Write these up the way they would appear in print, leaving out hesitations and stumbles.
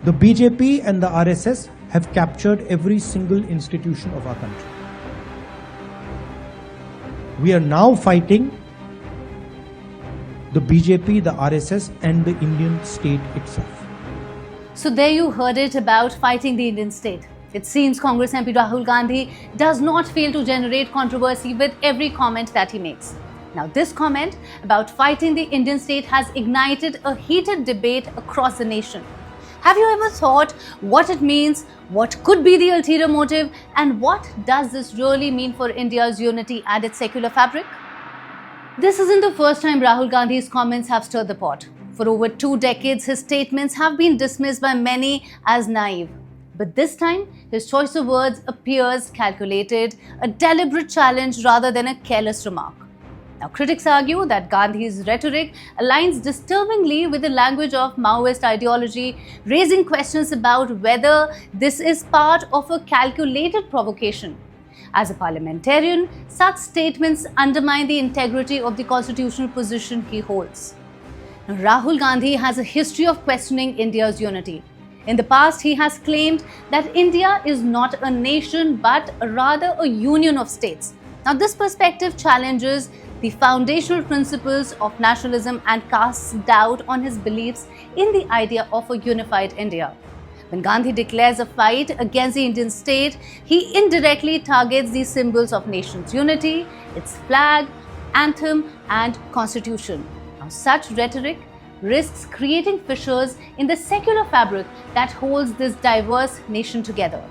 The BJP and the RSS have captured every single institution of our country. We are now fighting the BJP, the RSS and the Indian state itself. So there you heard it about fighting the Indian state. It seems Congress MP Rahul Gandhi does not fail to generate controversy with every comment that he makes. Now, this comment about fighting the Indian state has ignited a heated debate across the nation. Have you ever thought what it means, what could be the ulterior motive, and what does this really mean for India's unity and its secular fabric? This isn't the first time Rahul Gandhi's comments have stirred the pot. For over 2 decades, his statements have been dismissed by many as naive. But this time, his choice of words appears calculated, a deliberate challenge rather than a careless remark. Now, critics argue that Gandhi's rhetoric aligns disturbingly with the language of Maoist ideology, raising questions about whether this is part of a calculated provocation. As a parliamentarian, such statements undermine the integrity of the constitutional position he holds. Now, Rahul Gandhi has a history of questioning India's unity. In the past, he has claimed that India is not a nation but rather a union of states. Now, this perspective challenges the foundational principles of nationalism and casts doubt on his beliefs in the idea of a unified India. When Gandhi declares a fight against the Indian state, he indirectly targets the symbols of nation's unity, its flag, anthem, and constitution. Now, such rhetoric risks creating fissures in the secular fabric that holds this diverse nation together.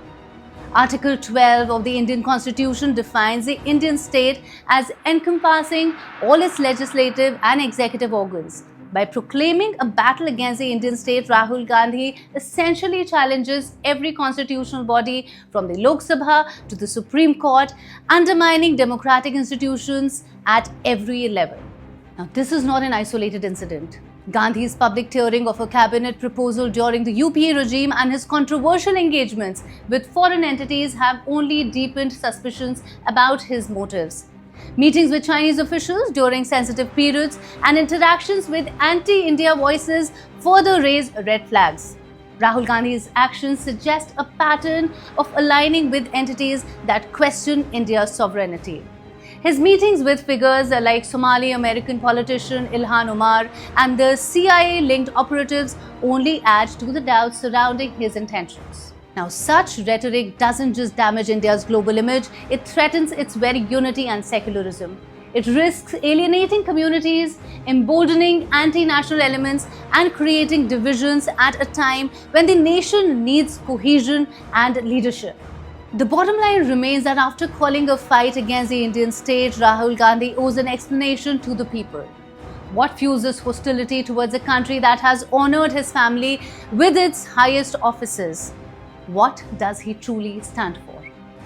Article 12 of the Indian Constitution defines the Indian state as encompassing all its legislative and executive organs. By proclaiming a battle against the Indian state, Rahul Gandhi essentially challenges every constitutional body from the Lok Sabha to the Supreme Court, undermining democratic institutions at every level. Now, this is not an isolated incident. Gandhi's public tearing of a cabinet proposal during the UPA regime and his controversial engagements with foreign entities have only deepened suspicions about his motives. Meetings with Chinese officials during sensitive periods and interactions with anti-India voices further raise red flags. Rahul Gandhi's actions suggest a pattern of aligning with entities that question India's sovereignty. His meetings with figures like Somali-American politician Ilhan Omar and the CIA-linked operatives only add to the doubts surrounding his intentions. Now, such rhetoric doesn't just damage India's global image, it threatens its very unity and secularism. It risks alienating communities, emboldening anti-national elements, and creating divisions at a time when the nation needs cohesion and leadership. The bottom line remains that after calling a fight against the Indian state, Rahul Gandhi owes an explanation to the people. What fuels this hostility towards a country that has honored his family with its highest offices? What does he truly stand for?